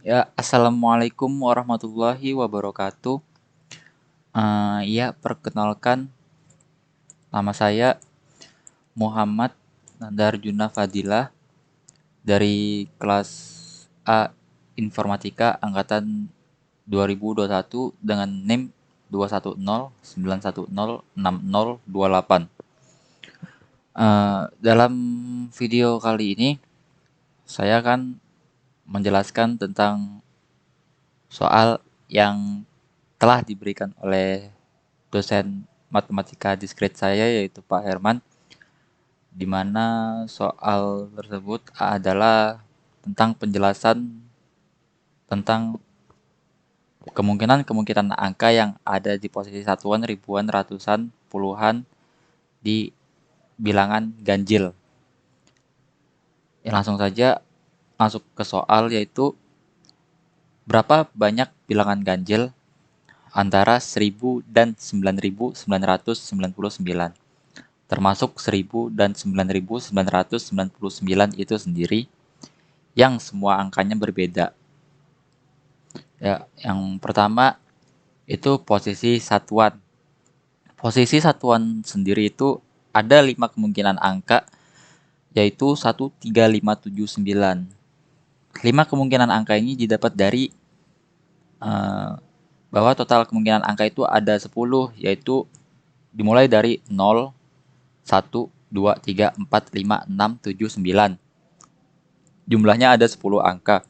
Ya, assalamualaikum warahmatullahi wabarakatuh. Ya, perkenalkan, nama saya Muhammad Nandar Juna Fadilah dari kelas A Informatika angkatan 2021 dengan NIM 21091060028. Dalam video kali ini, saya akan menjelaskan tentang soal yang telah diberikan oleh dosen matematika diskret saya yaitu Pak Herman, di mana soal tersebut adalah tentang penjelasan tentang kemungkinan-kemungkinan angka yang ada di posisi satuan, ribuan, ratusan, puluhan di bilangan ganjil. Ya, langsung saja masuk ke soal, yaitu berapa banyak bilangan ganjil antara 1000 dan 9999, termasuk 1000 dan 9999 itu sendiri yang semua angkanya berbeda. Ya, yang pertama itu posisi satuan. Posisi satuan sendiri itu ada 5 kemungkinan angka, yaitu 13579. 5 kemungkinan angka ini didapat dari bahwa total kemungkinan angka itu ada 10, yaitu dimulai dari 0, 1, 2, 3, 4, 5, 6, 7, 9. Jumlahnya ada 10 angka.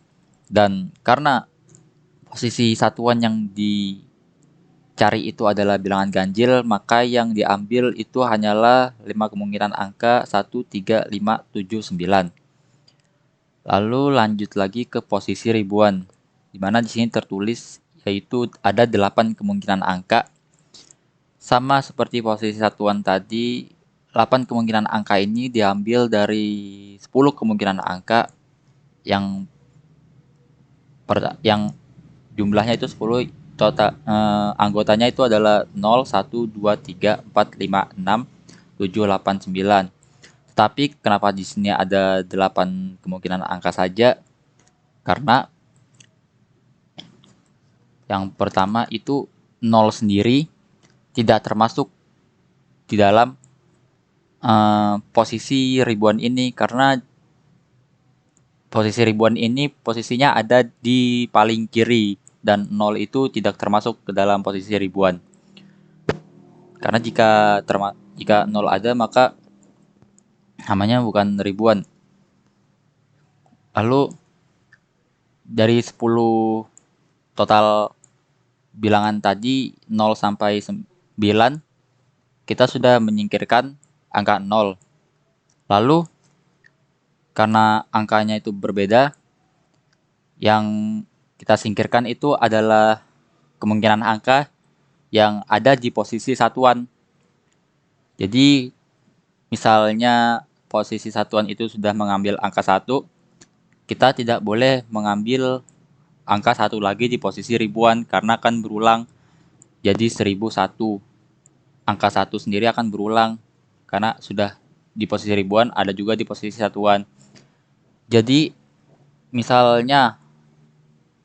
Dan karena posisi satuan yang dicari itu adalah bilangan ganjil, maka yang diambil itu hanyalah 5 kemungkinan angka 1, 3, 5, 7, 9. Lalu lanjut lagi ke posisi ribuan, di mana di sini tertulis yaitu ada 8 kemungkinan angka. Sama seperti posisi satuan tadi, 8 kemungkinan angka ini diambil dari 10 kemungkinan angka yang yang jumlahnya itu 10. Total anggotanya itu adalah 0, 1, 2, 3, 4, 5, 6, 7, 8, 9. Tapi kenapa di sini ada 8 kemungkinan angka saja? Karena yang pertama itu 0 sendiri tidak termasuk di dalam posisi ribuan ini, karena posisi ribuan ini posisinya ada di paling kiri dan 0 itu tidak termasuk ke dalam posisi ribuan. Karena jika 0 ada, maka namanya bukan ribuan. Lalu dari 10 total bilangan tadi 0 sampai 9, kita sudah menyingkirkan angka 0. Lalu karena angkanya itu berbeda, yang kita singkirkan itu adalah kemungkinan angka yang ada di posisi satuan. Jadi misalnya posisi satuan itu sudah mengambil angka 1, kita tidak boleh mengambil angka 1 lagi di posisi ribuan karena akan berulang jadi 1001. Angka 1 sendiri akan berulang karena sudah di posisi ribuan, ada juga di posisi satuan. Jadi misalnya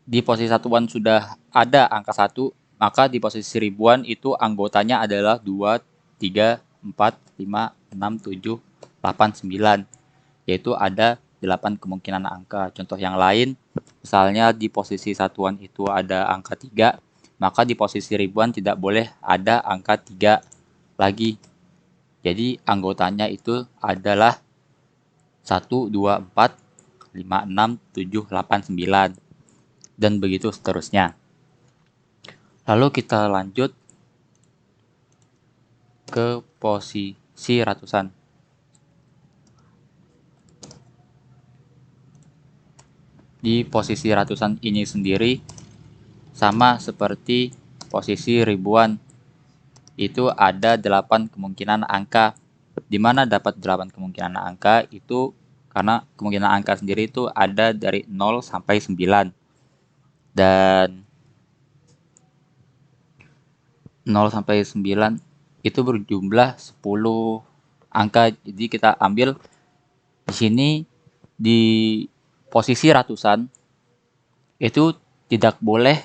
di posisi satuan sudah ada angka 1, maka di posisi ribuan itu anggotanya adalah 2, 3, 4, 5, 6, 7, 8, 9. Yaitu ada 8 kemungkinan angka. Contoh yang lain, misalnya di posisi satuan itu ada angka 3, maka di posisi ribuan tidak boleh ada angka 3 lagi. Jadi anggotanya itu adalah 1, 2, 4, 5, 6, 7, 8, 9. Dan begitu seterusnya. Lalu kita lanjut ke posisi ratusan. Di posisi ratusan ini sendiri sama seperti posisi ribuan, itu ada 8 kemungkinan angka. Di mana dapat 8 kemungkinan angka itu karena kemungkinan angka sendiri itu ada dari 0 sampai 9. Dan 0 sampai 9 itu berjumlah 10 angka. Jadi kita ambil di sini di posisi ratusan itu tidak boleh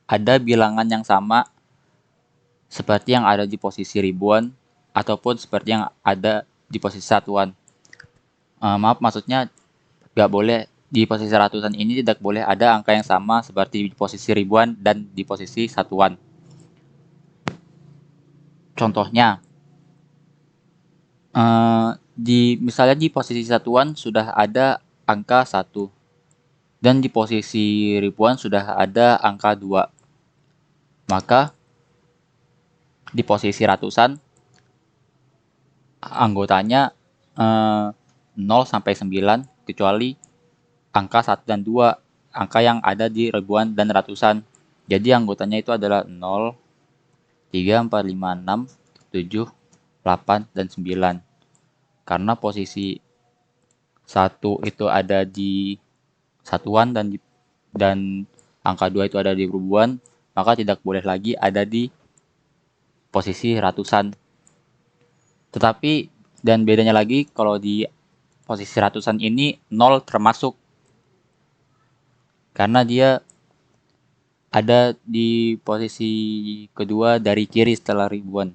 ada bilangan yang sama seperti yang ada di posisi ribuan ataupun seperti yang ada di posisi satuan. Maaf, maksudnya nggak boleh di posisi ratusan ini tidak boleh ada angka yang sama seperti di posisi ribuan dan di posisi satuan. Contohnya, misalnya di posisi satuan sudah ada angka 1 dan di posisi ribuan sudah ada angka 2. Maka di posisi ratusan anggotanya 0 sampai 9 kecuali angka 1 dan 2, angka yang ada di ribuan dan ratusan. Jadi anggotanya itu adalah 0, 3, 4, 5, 6, 7, 8, dan 9. Karena posisi 1 itu ada di satuan dan angka 2 itu ada di ribuan, maka tidak boleh lagi ada di posisi ratusan. Tetapi dan bedanya lagi kalau di posisi ratusan ini 0 termasuk karena dia ada di posisi kedua dari kiri setelah ribuan.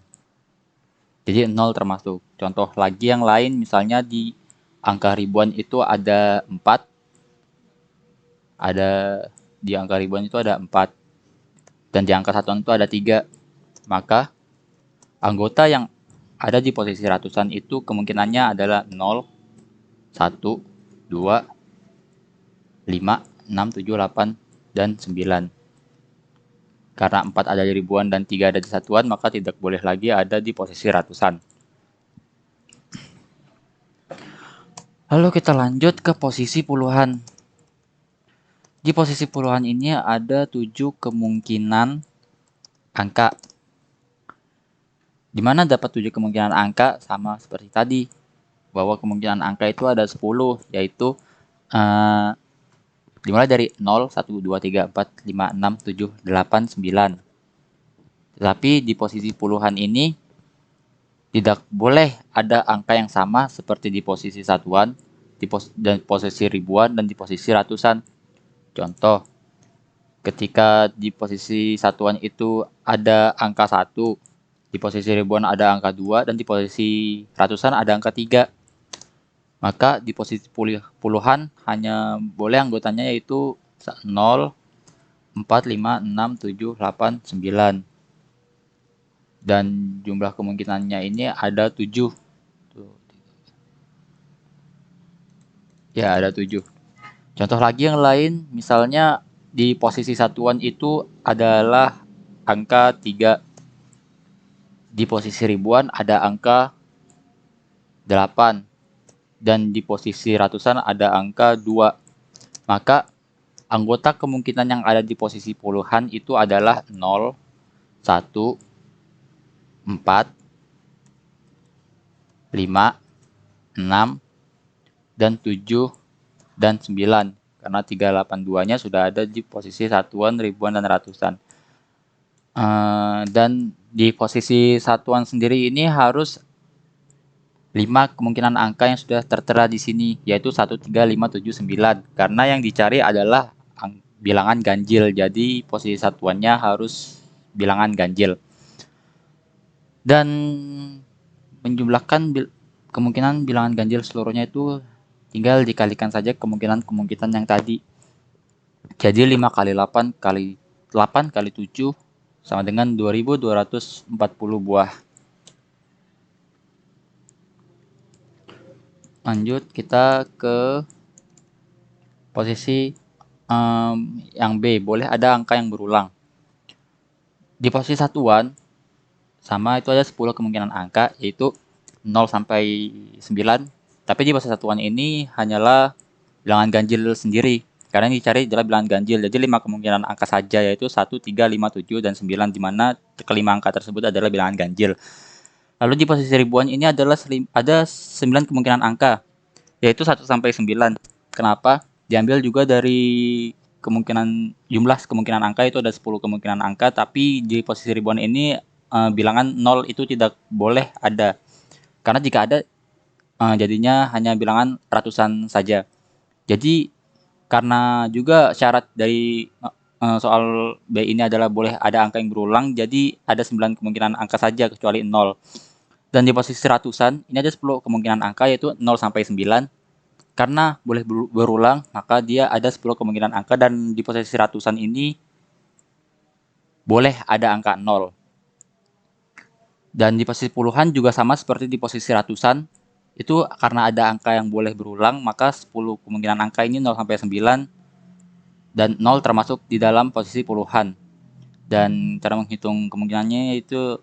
Jadi 0 termasuk. Contoh lagi yang lain misalnya di angka ribuan itu ada 4. Ada di angka ribuan itu ada 4. Dan di angka satuan itu ada 3. Maka anggota yang ada di posisi ratusan itu kemungkinannya adalah 0, 1, 2, 5, 6, 7, 8, dan 9. Karena 4 ada di ribuan dan 3 ada di satuan, maka tidak boleh lagi ada di posisi ratusan. Lalu kita lanjut ke posisi puluhan. Di posisi puluhan ini ada 7 kemungkinan angka. Di mana dapat 7 kemungkinan angka sama seperti tadi. Bahwa kemungkinan angka itu ada 10, yaitu dimulai dari 0, 1, 2, 3, 4, 5, 6, 7, 8, 9. Tetapi di posisi puluhan ini tidak boleh ada angka yang sama seperti di posisi satuan, dan posisi ribuan, dan di posisi ratusan. Contoh, ketika di posisi satuan itu ada angka 1, di posisi ribuan ada angka 2, dan di posisi ratusan ada angka 3. Maka di posisi puluhan hanya boleh anggotanya yaitu 0, 4, 5, 6, 7, 8, 9. Dan jumlah kemungkinannya ini ada 7. Ya, ada 7. Contoh lagi yang lain, misalnya di posisi satuan itu adalah angka 3. Di posisi ribuan ada angka 8. Dan di posisi ratusan ada angka 2. Maka anggota kemungkinan yang ada di posisi puluhan itu adalah 0, 1, 4, 5, 6, dan 7, dan 9. Karena 382-nya sudah ada di posisi satuan, ribuan, dan ratusan. Dan di posisi satuan sendiri ini harus 5 kemungkinan angka yang sudah tertera di sini, yaitu 1, 3, 5, 7, 9. Karena yang dicari adalah bilangan ganjil, jadi posisi satuannya harus bilangan ganjil. Dan menjumlahkan kemungkinan bilangan ganjil seluruhnya itu tinggal dikalikan saja kemungkinan-kemungkinan yang tadi. Jadi 5 kali 8 kali 8 kali 7 sama dengan 2240 buah. Lanjut kita ke posisi yang B, boleh ada angka yang berulang. Di posisi satuan sama itu ada 10 kemungkinan angka yaitu 0 sampai 9. Tapi di posisi satuan ini hanyalah bilangan ganjil sendiri. Karena yang dicari adalah bilangan ganjil. Jadi 5 kemungkinan angka saja yaitu 1, 3, 5, 7, dan 9 di mana kelima angka tersebut adalah bilangan ganjil. Lalu di posisi ribuan ini adalah ada 9 kemungkinan angka, yaitu 1 sampai 9. Kenapa? Diambil juga dari jumlah kemungkinan angka itu ada 10 kemungkinan angka, tapi di posisi ribuan ini bilangan 0 itu tidak boleh ada. Karena jika ada jadinya hanya bilangan ratusan saja. Jadi Karena juga syarat dari soal B ini adalah boleh ada angka yang berulang, jadi ada 9 kemungkinan angka saja kecuali 0. Dan di posisi ratusan, ini ada 10 kemungkinan angka yaitu 0 sampai 9. Karena boleh berulang, maka dia ada 10 kemungkinan angka dan di posisi ratusan ini boleh ada angka 0. Dan di posisi puluhan juga sama seperti di posisi ratusan. Itu karena ada angka yang boleh berulang, maka 10 kemungkinan angka ini 0 sampai 9 dan 0 termasuk di dalam posisi puluhan. Dan cara menghitung kemungkinannya itu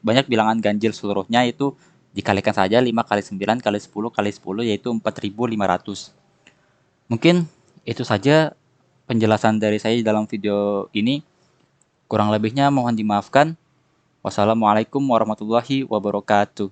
banyak bilangan ganjil seluruhnya itu dikalikan saja 5 kali 9 kali 10 kali 10 yaitu 4.500. Mungkin itu saja penjelasan dari saya dalam video ini. Kurang lebihnya mohon dimaafkan. Wassalamualaikum warahmatullahi wabarakatuh.